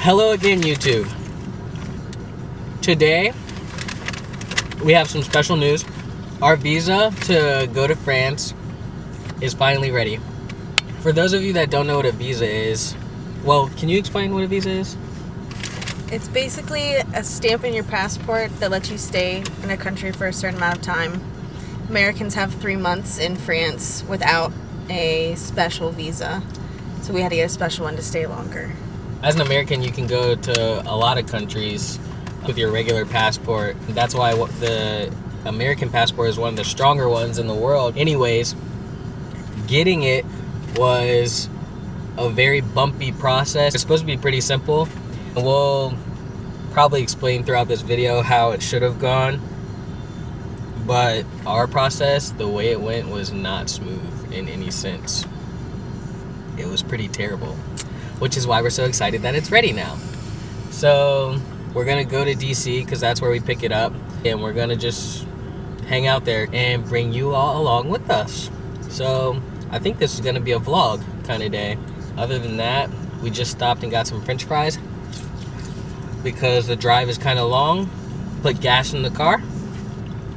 Hello again, YouTube. Today, we have some special news. Our visa to go to France is finally ready. For those of you that don't know what a visa is, well, can you explain what a visa is? It's basically a stamp in your passport that lets you stay in a country for a certain amount of time. Americans have 3 months in France without a special visa. So we had to get a special one to stay longer. As an American, you can go to a lot of countries with your regular passport. That's why the American passport is one of the stronger ones in the world. Anyways, getting it was a very bumpy process. It's supposed to be pretty simple. We'll probably explain throughout this video how it should have gone. But our process, the way it went, was not smooth in any sense. It was pretty terrible, which is why we're so excited that it's ready now. So we're gonna go to DC because that's where we pick it up, and we're gonna just hang out there and bring you all along with us. So I think this is gonna be a vlog kind of day. Other than that, we just stopped and got some French fries because the drive is kind of long. Put gas in the car,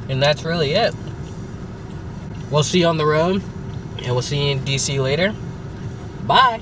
and that's really it. We'll see you on the road, and we'll see you in DC later. Bye.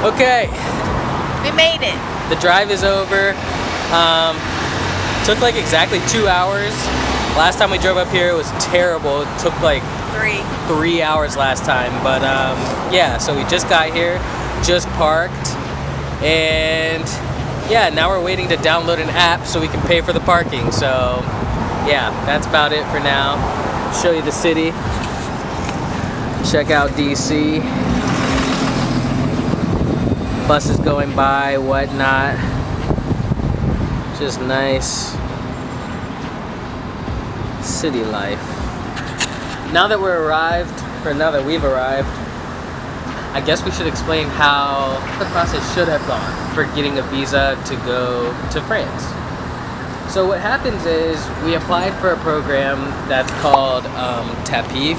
Okay, We made it. the drive is over. Took like exactly 2 hours. Last time we drove up here, it was terrible. It took like 3 hours last time. But yeah, so we just got here, just parked, and yeah, now we're waiting to download an app so we can pay for the parking. So yeah, that's about it for now. Show you the city. Check out DC. Buses going by, whatnot. Just nice city life. Now that we've arrived, I guess we should explain how the process should have gone for getting a visa to go to France. So what happens is we applied for a program that's called TAPIF,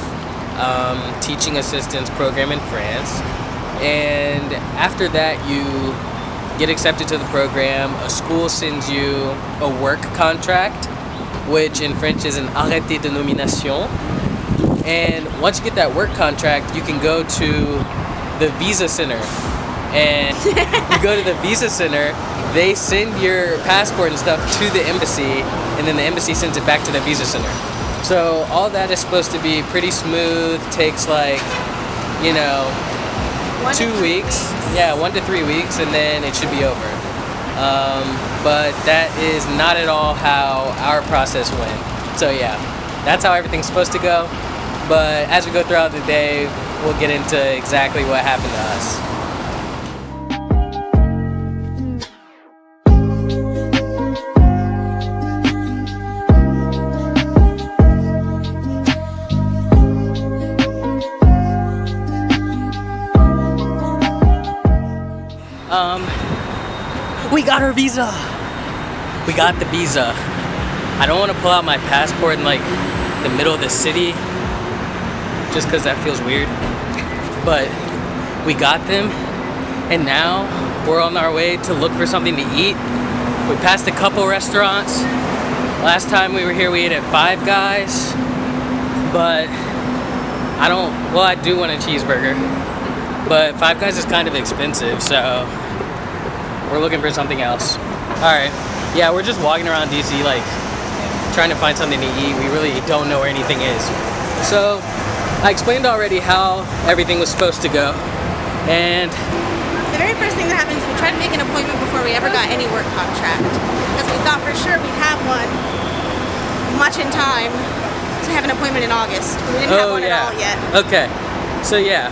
Teaching Assistance Program in France. And after that, you get accepted to the program. A school sends you a work contract, which in French is an arrêté de nomination. And once you get that work contract, you can go to the visa center. And you go to the visa center, they send your passport and stuff to the embassy, and then the embassy sends it back to the visa center. So all that is supposed to be pretty smooth. Takes like, 2 weeks. Yeah, 1 to 3 weeks, and then it should be over. But that is not at all how our process went. So yeah, that's how everything's supposed to go. But as we go throughout the day, we'll get into exactly what happened to us. We got our visa. We got the visa. I don't want to pull out my passport in like the middle of the city, just because that feels weird. But we got them, and now we're on our way to look for something to eat. We passed a couple restaurants. Last time we were here, we ate at Five Guys, but I do want a cheeseburger, but Five Guys is kind of expensive, so we're looking for something else. Alright, yeah, we're just walking around DC, like, trying to find something to eat. We really don't know where anything is. So, I explained already how everything was supposed to go, and The very first thing that happens is we tried to make an appointment before we ever got any work contract, because we thought for sure we'd have one much in time to have an appointment in August. We didn't have one at all yet. Okay, so yeah.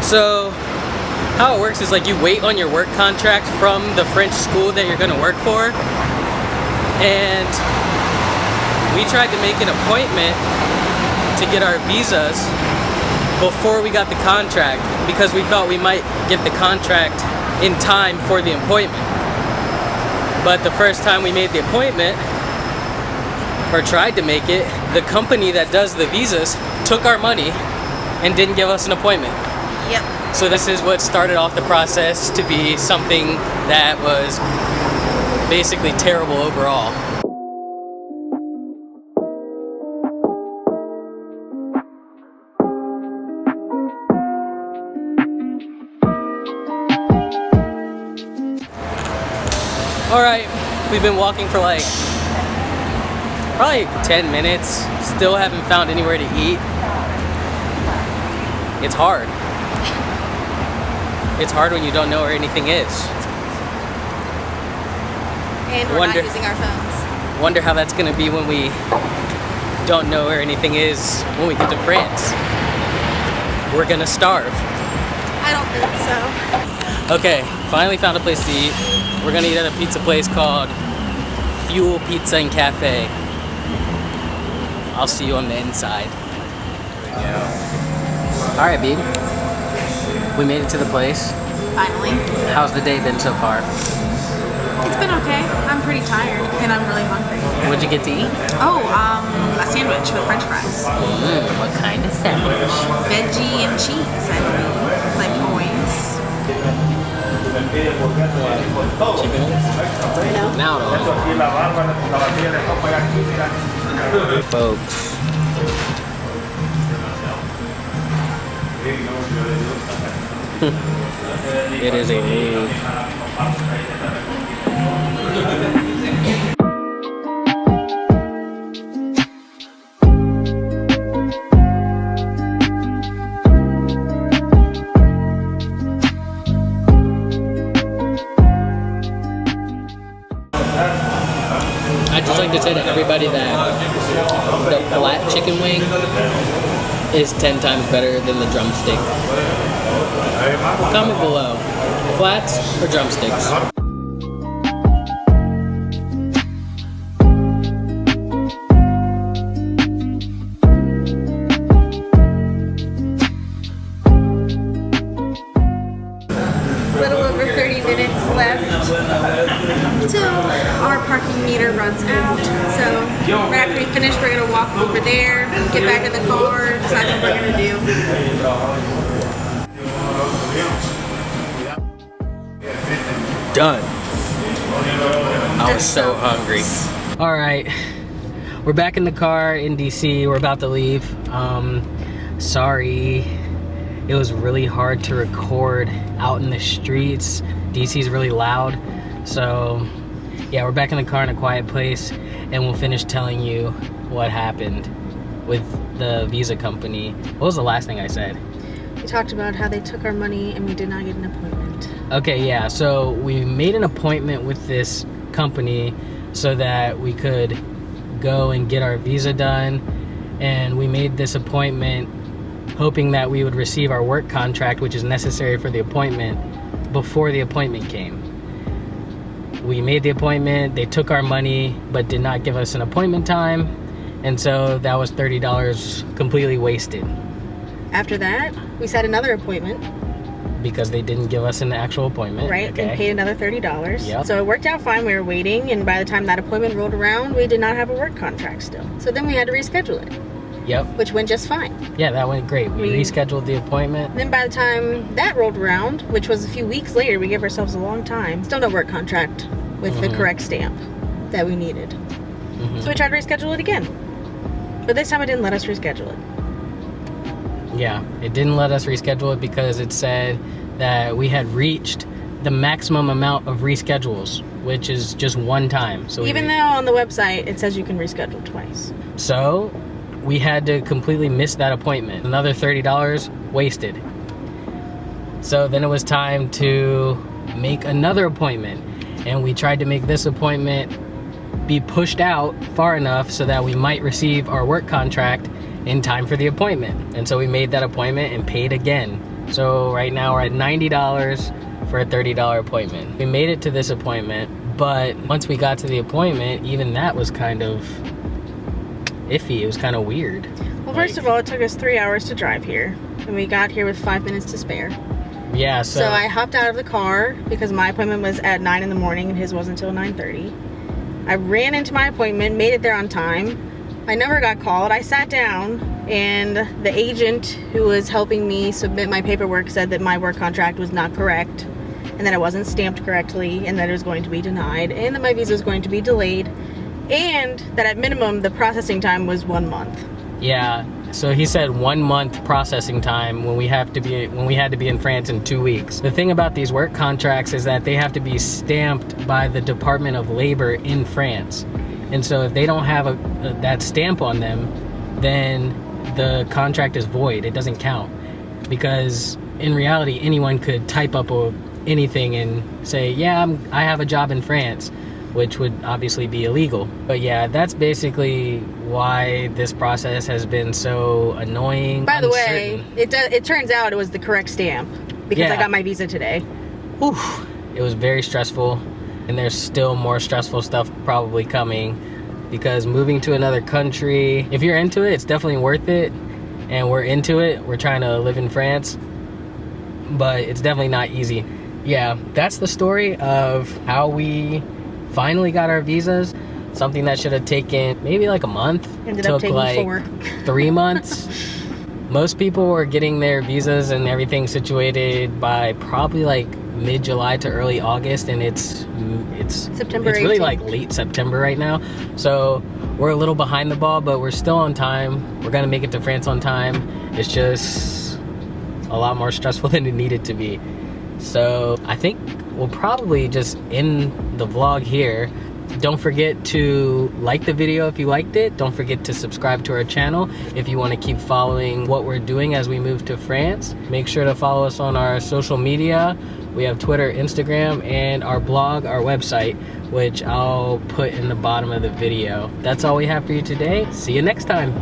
So how it works is like you wait on your work contract from the French school that you're gonna work for. And we tried to make an appointment to get our visas before we got the contract because we thought we might get the contract in time for the appointment. But the first time we made the appointment, or tried to make it, the company that does the visas took our money and didn't give us an appointment. Yep. So this is what started off the process to be something that was basically terrible overall. Alright, we've been walking for like probably 10 minutes. Still haven't found anywhere to eat. It's hard. It's hard when you don't know where anything is. And we're not using our phones. Wonder how that's gonna be when we don't know where anything is when we get to France. We're gonna starve. I don't think so. Okay, finally found a place to eat. We're gonna eat at a pizza place called Fuel Pizza and Cafe. I'll see you on the inside. Alright, babe. We made it to the place. Finally. How's the day been so far? It's been okay. I'm pretty tired and I'm really hungry. What'd you get to eat? Oh, a sandwich with French fries. What kind of sandwich? Veggie and cheese, I believe. Like always. Chicken? No. Now folks. It is a move. I'd just like to say to everybody that the flat chicken wing is 10 times better than the drumstick. Comment below, flats or drumsticks? A little over 30 minutes left till our parking meter runs out. So right after we finish, we're gonna walk over there, get back in the car, decide what we're gonna do. Done. I was so hungry. All right, we're back in the car in DC. We're about to leave. Sorry, it was really hard to record out in the streets. DC's really loud. So yeah, we're back in the car in a quiet place and we'll finish telling you what happened with the visa company. What was the last thing I said? We talked about how they took our money and we did not get an appointment. Okay, yeah, so we made an appointment with this company so that we could go and get our visa done, and we made this appointment hoping that we would receive our work contract, which is necessary for the appointment, before the appointment came. We made the appointment, they took our money, but did not give us an appointment time, and so that was $30 completely wasted. After that, we set another appointment. Because they didn't give us an actual appointment. Right, okay. And paid another $30. Yep. So it worked out fine. We were waiting, and by the time that appointment rolled around, we did not have a work contract still. So then we had to reschedule it. Yep. Which went just fine. Yeah, that went great. We rescheduled the appointment. Then by the time that rolled around, which was a few weeks later, we gave ourselves a long time, still no work contract with the correct stamp that we needed. So we tried to reschedule it again. But this time it didn't let us reschedule it. Yeah, it didn't let us reschedule it because it said that we had reached the maximum amount of reschedules, which is just one time. So even though on the website it says you can reschedule twice. So we had to completely miss that appointment. Another $30 wasted. So then it was time to make another appointment, and we tried to make this appointment be pushed out far enough so that we might receive our work contract in time for the appointment. And so we made that appointment and paid again So right now we're at $90 for a $30 appointment. We made it to this appointment, but once we got to the appointment, even that was kind of iffy. It was kind of weird. Well, first of all, it took us 3 hours to drive here, and we got here with 5 minutes to spare. Yeah, So I hopped out of the car because my appointment was at 9 in the morning and his wasn't until 9:30. I ran into my appointment, made it there on time. I never got called. I sat down, and the agent who was helping me submit my paperwork said that my work contract was not correct, and that it wasn't stamped correctly, and that it was going to be denied, and that my visa was going to be delayed, and that at minimum the processing time was 1 month. Yeah, so he said 1 month processing time when we had to be in France in 2 weeks. The thing about these work contracts is that they have to be stamped by the Department of Labor in France. And so if they don't have that stamp on them, then the contract is void. It doesn't count. Because in reality, anyone could type up anything and say, yeah, I have a job in France, which would obviously be illegal. But yeah, that's basically why this process has been so annoying. By the way, it turns out it was the correct stamp because I got my visa today. Oof, it was very stressful, and there's still more stressful stuff probably coming because moving to another country, if you're into it, it's definitely worth it, and we're into it. We're trying to live in France, but it's definitely not easy. Yeah, that's the story of how we finally got our visas. Something that should have taken maybe like a month. Ended up taking like 4. 3 months. Most people were getting their visas and everything situated by probably like mid-July to early August, and it's September 18th. It's really like late September right now. So we're a little behind the ball, but we're still on time. We're gonna make it to France on time. It's just a lot more stressful than it needed to be. So I think we'll probably just end the vlog here. Don't forget to like the video if you liked it. Don't forget to subscribe to our channel if you want to keep following what we're doing as we move to France. Make sure to follow us on our social media. We have Twitter, Instagram, and our blog, our website, which I'll put in the bottom of the video. That's all we have for you today. See you next time.